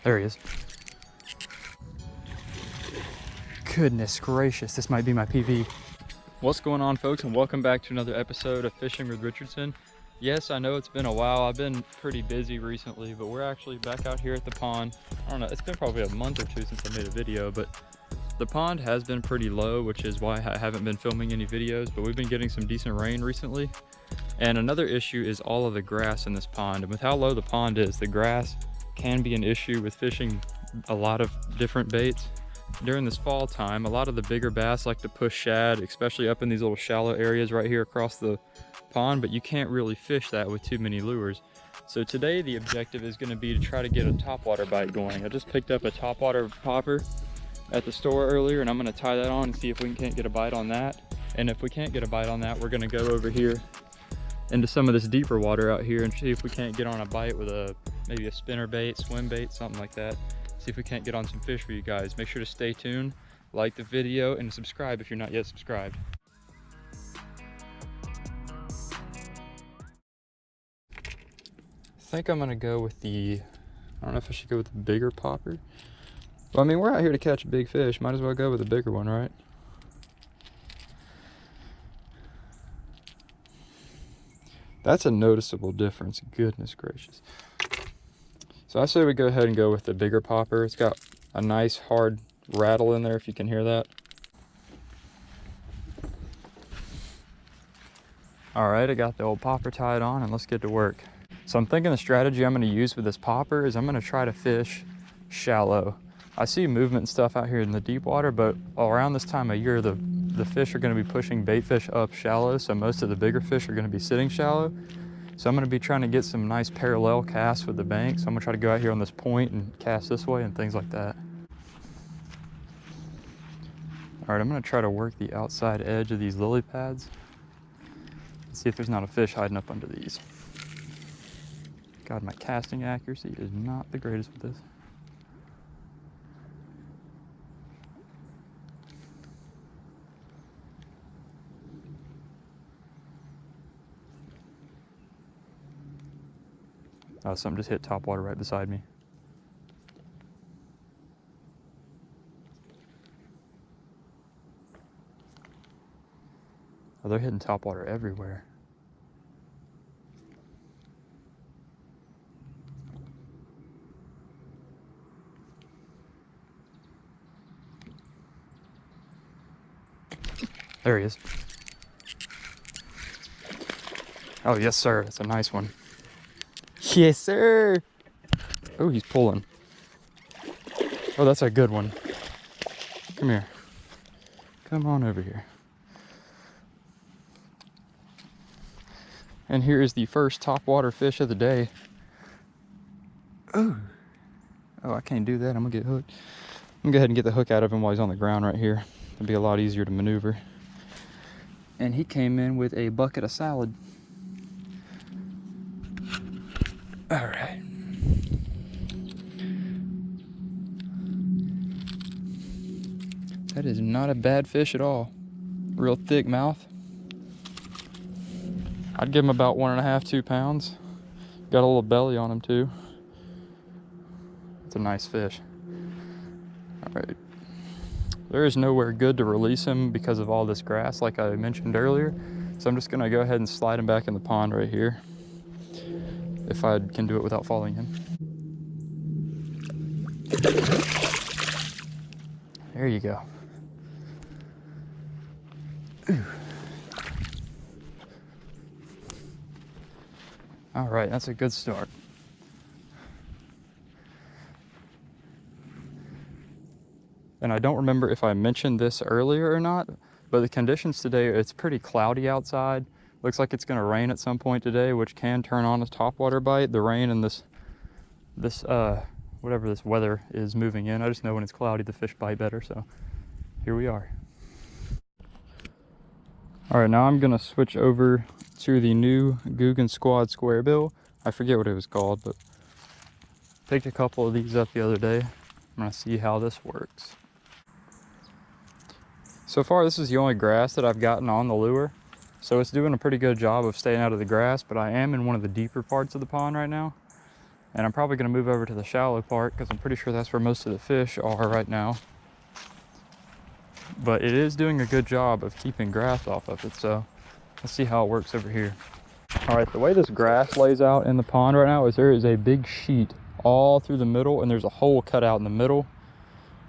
There he is. Goodness gracious, this might be my PV. What's going on, folks, and welcome back to another episode of Fishing with Richardson. Yes, I know it's been a while. I've been pretty busy recently, but we're actually back out here at the pond. I don't know, it's been probably a month or two since I made a video, but the pond has been pretty low, which is why I haven't been filming any videos, but we've been getting some decent rain recently. And another issue is all of the grass in this pond. And with how low the pond is, the grass can be an issue with fishing a lot of different baits. During this fall time, a lot of the bigger bass like to push shad, especially up in these little shallow areas right here across the pond, but you can't really fish that with too many lures. So today the objective is going to be to try to get a topwater bite going. I just picked up a topwater popper at the store earlier, and I'm going to tie that on and see if we can't get a bite on that. And if we can't get a bite on that, we're going to go over here into some of this deeper water out here and see if we can't get on a bite with maybe a spinner bait, swim bait, something like that. See if we can't get on some fish for you guys. Make sure to stay tuned, like the video, and subscribe if you're not yet subscribed. I think I'm gonna go with I don't know if I should go with the bigger popper. Well, I mean, we're out here to catch big fish. Might as well go with the bigger one, right? That's a noticeable difference, goodness gracious. So I say we go ahead and go with the bigger popper. It's got a nice hard rattle in there, if you can hear that. All right, I got the old popper tied on, and let's get to work. So I'm thinking the strategy I'm gonna use with this popper is I'm gonna try to fish shallow. I see movement and stuff out here in the deep water, but around this time of year, the fish are gonna be pushing bait fish up shallow, so most of the bigger fish are gonna be sitting shallow. So I'm gonna be trying to get some nice parallel casts with the bank. So I'm gonna try to go out here on this point and cast this way and things like that. All right, I'm gonna try to work the outside edge of these lily pads and see if there's not a fish hiding up under these. God, my casting accuracy is not the greatest with this. Oh, something just hit top water right beside me. Oh, they're hitting top water everywhere. There he is. Oh, yes, sir. That's a nice one. Yes, sir. Oh, he's pulling. Oh, that's a good one. Come here. Come on over here. And here is the first topwater fish of the day. Oh, I can't do that. I'm gonna get hooked. I'm gonna go ahead and get the hook out of him while he's on the ground right here. It'll be a lot easier to maneuver. And he came in with a bucket of salad. All right. That is not a bad fish at all. Real thick mouth. I'd give him about 1.5 to 2 pounds. Got a little belly on him too. It's a nice fish. All right. There is nowhere good to release him because of all this grass, like I mentioned earlier. So I'm just gonna go ahead and slide him back in the pond right here, if I can do it without falling in. There you go. Ooh. All right, that's a good start. And I don't remember if I mentioned this earlier or not, but the conditions today, it's pretty cloudy outside. Looks like it's gonna rain at some point today, which can turn on a topwater bite. The rain and this whatever this weather is moving in. I just know when it's cloudy, the fish bite better, so here we are. All right, now I'm gonna switch over to the new Guggen Squad square bill. I forget what it was called, but picked a couple of these up the other day. I'm gonna see how this works. So far, this is the only grass that I've gotten on the lure. So it's doing a pretty good job of staying out of the grass, but I am in one of the deeper parts of the pond right now. And I'm probably gonna move over to the shallow part because I'm pretty sure that's where most of the fish are right now. But it is doing a good job of keeping grass off of it, so let's see how it works over here. All right, the way this grass lays out in the pond right now is there is a big sheet all through the middle, and there's a hole cut out in the middle,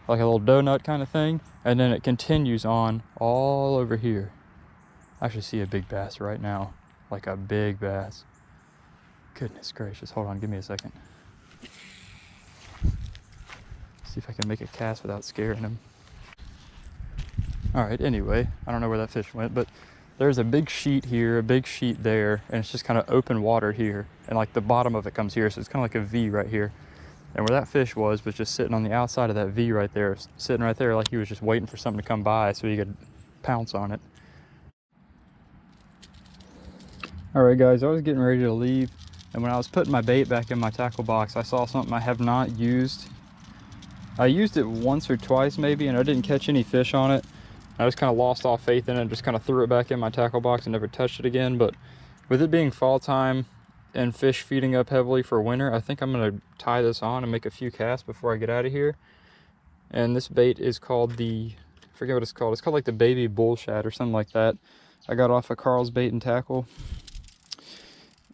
like a little donut kind of thing, and then it continues on all over here. I actually see a big bass right now, like a big bass. Goodness gracious, hold on, give me a second. See if I can make a cast without scaring him. All right, anyway, I don't know where that fish went, but there's a big sheet here, a big sheet there, and it's just kind of open water here. And like the bottom of it comes here, so it's kind of like a V right here. And where that fish was just sitting on the outside of that V right there, sitting right there like he was just waiting for something to come by so he could pounce on it. All right, guys, I was getting ready to leave, and when I was putting my bait back in my tackle box, I saw something I have not used. I used it once or twice maybe, and I didn't catch any fish on it. I just kind of lost all faith in it and just kind of threw it back in my tackle box and never touched it again. But with it being fall time and fish feeding up heavily for winter, I think I'm going to tie this on and make a few casts before I get out of here. And this bait is called I forget what it's called. It's called like the baby bull shad or something like that. I got off of Karl's Bait and Tackle.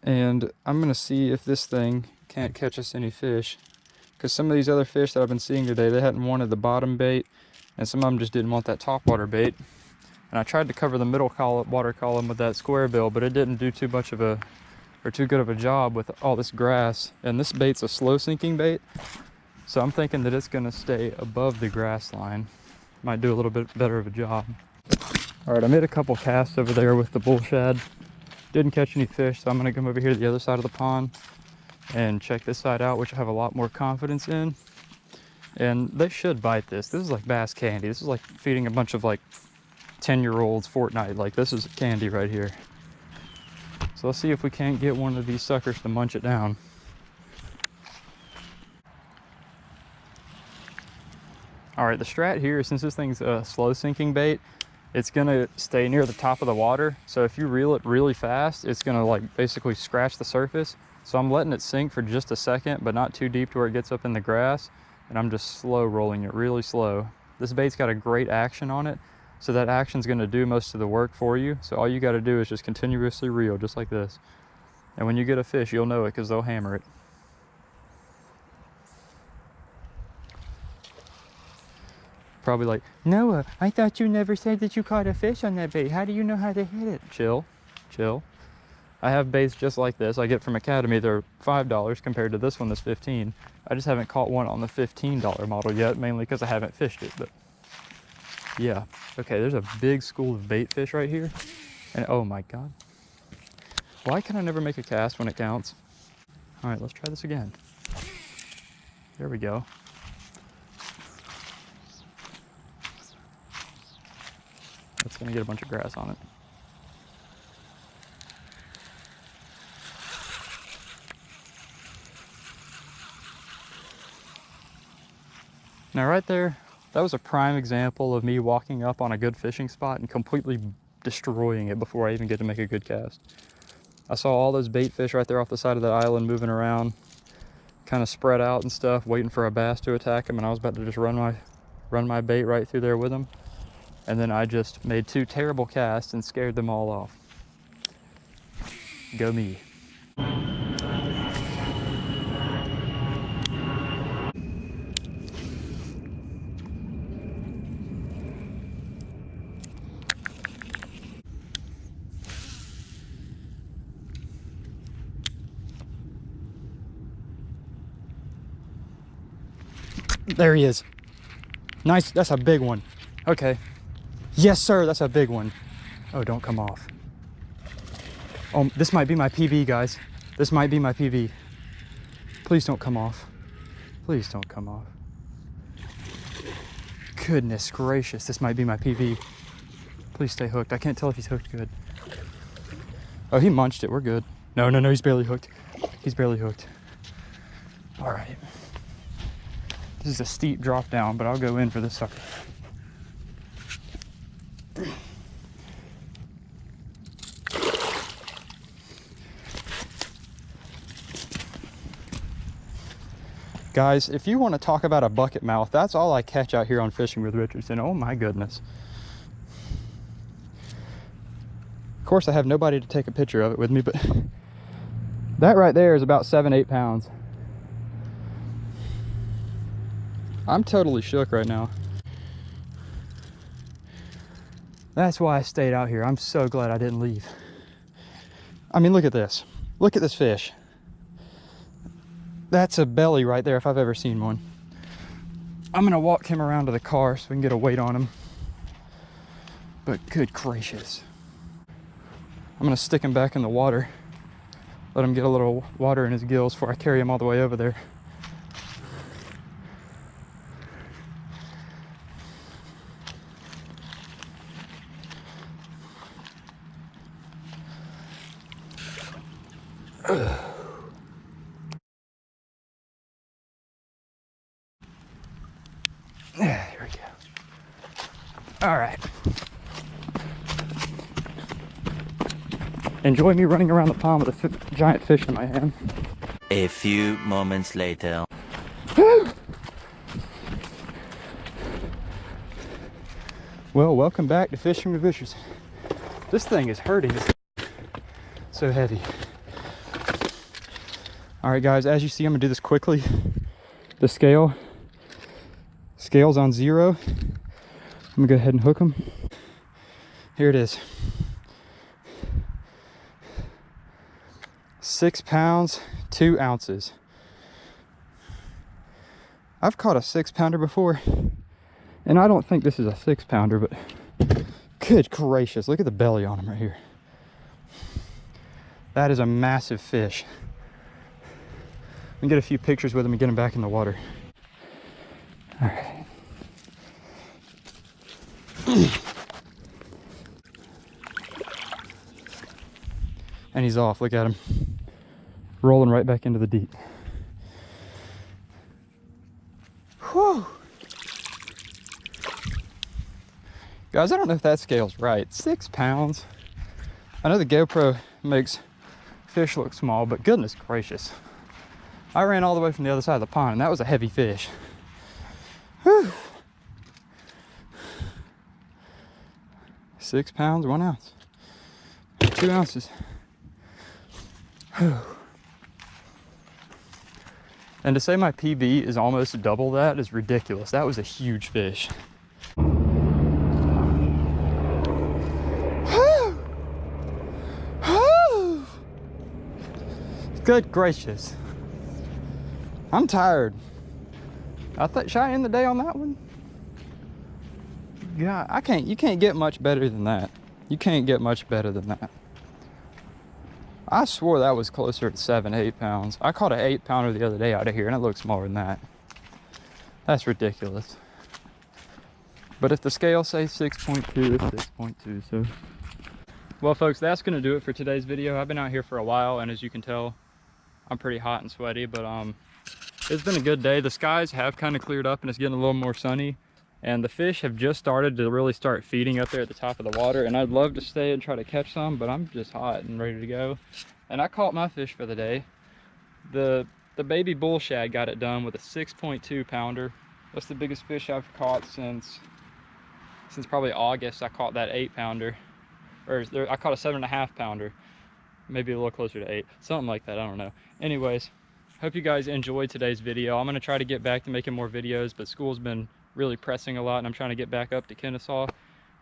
And I'm going to see if this thing can't catch us any fish. Because some of these other fish that I've been seeing today, they hadn't wanted the bottom bait. And some of them just didn't want that top water bait. And I tried to cover the middle water column with that square bill, but it didn't do too good of a job with all this grass. And this bait's a slow sinking bait, so I'm thinking that it's gonna stay above the grass line. Might do a little bit better of a job. All right, I made a couple casts over there with the bull shad. Didn't catch any fish, so I'm gonna come over here to the other side of the pond and check this side out, which I have a lot more confidence in. And they should bite this. This is like bass candy. This is like feeding a bunch of like 10-year-olds Fortnite. Like, this is candy right here. So let's see if we can't get one of these suckers to munch it down. All right, the strat here, since this thing's a slow sinking bait, it's gonna stay near the top of the water. So if you reel it really fast, it's gonna like basically scratch the surface. So I'm letting it sink for just a second, but not too deep to where it gets up in the grass. And I'm just slow rolling it, really slow. This bait's got a great action on it, so that action's gonna do most of the work for you. So all you gotta do is just continuously reel, just like this. And when you get a fish, you'll know it because they'll hammer it. Probably like, Noah, I thought you never said that you caught a fish on that bait. How do you know how to hit it? Chill, chill. I have baits just like this I get from Academy. They're $5 compared to this one that's $15. I just haven't caught one on the $15 model yet, mainly because I haven't fished it, but yeah. Okay, there's a big school of bait fish right here. And oh my God. Why can I never make a cast when it counts? All right, let's try this again. There we go. That's gonna get a bunch of grass on it. Now right there, that was a prime example of me walking up on a good fishing spot and completely destroying it before I even get to make a good cast. I saw all those bait fish right there off the side of that island moving around, kind of spread out and stuff, waiting for a bass to attack them, and I was about to just run my bait right through there with them. And then I just made 2 terrible casts and scared them all off. Go me. There he is. Nice, that's a big one. Okay. Yes, sir, that's a big one. Oh, don't come off. Oh, this might be my PB, guys. This might be my PB. Please don't come off. Please don't come off. Goodness gracious, this might be my PB. Please stay hooked. I can't tell if he's hooked good. Oh, he munched it, we're good. No, no, no, he's barely hooked. He's barely hooked. All right. This is a steep drop down, but I'll go in for this sucker. Guys, if you want to talk about a bucket mouth, that's all I catch out here on Fishing with Richardson. Oh my goodness. Of course, I have nobody to take a picture of it with me, but that right there is about 7-8 pounds. I'm totally shook right now. That's why I stayed out here. I'm so glad I didn't leave. I mean, look at this. Look at this fish. That's a belly right there if I've ever seen one. I'm gonna walk him around to the car so we can get a weight on him. But good gracious. I'm gonna stick him back in the water. Let him get a little water in his gills before I carry him all the way over there. There we go. All right. Enjoy me running around the pond with a giant fish in my hand. A few moments later. Well, welcome back to Fishing with Richardson. This thing is hurting. It's so heavy. All right, guys, as you see, I'm gonna do this quickly. The scale's on 0. I'm gonna go ahead and hook them. Here it is. 6 pounds, 2 ounces. I've caught a 6-pounder before, and I don't think this is a 6-pounder, but good gracious, look at the belly on him right here. That is a massive fish. And get a few pictures with him and get him back in the water. All right. And he's off, look at him. Rolling right back into the deep. Whew. Guys, I don't know if that scale's right. 6 pounds. I know the GoPro makes fish look small, but goodness gracious. I ran all the way from the other side of the pond, and that was a heavy fish. Whew. 6 pounds, 1 ounce. 2 ounces. Whew. And to say my PB is almost double that is ridiculous. That was a huge fish. Good gracious. I'm tired. Should I end the day on that one? Yeah, you can't get much better than that. You can't get much better than that. I swore that was closer to 7-8 pounds. I caught an 8-pounder the other day out of here, and it looked smaller than that. That's ridiculous. But if the scale says 6.2, it's 6.2, so. Well, folks, that's gonna do it for today's video. I've been out here for a while, and as you can tell, I'm pretty hot and sweaty, but it's been a good day. The skies have kind of cleared up, and it's getting a little more sunny. And the fish have just started to really start feeding up there at the top of the water, and I'd love to stay and try to catch some, but I'm just hot and ready to go. And I caught my fish for the day. The baby bull shad got it done with a 6.2 pounder. That's the biggest fish I've caught since probably August. I caught that 8-pounder, or I caught a 7.5 pounder, maybe a little closer to 8, something like that, I don't know. Anyways, hope you guys enjoyed today's video. I'm gonna try to get back to making more videos, but school's been really pressing a lot, and I'm trying to get back up to Kennesaw,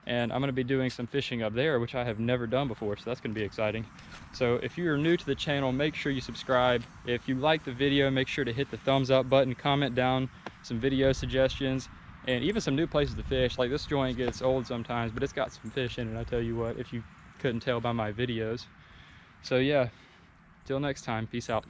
and I'm going to be doing some fishing up there, which I have never done before, so that's going to be exciting. So if you're new to the channel, make sure you subscribe. If you like the video, make sure to hit the thumbs up button, comment down some video suggestions, and even some new places to fish. Like, this joint gets old sometimes, but it's got some fish in it, I tell you what, if you couldn't tell by my videos. So yeah, till next time, peace out.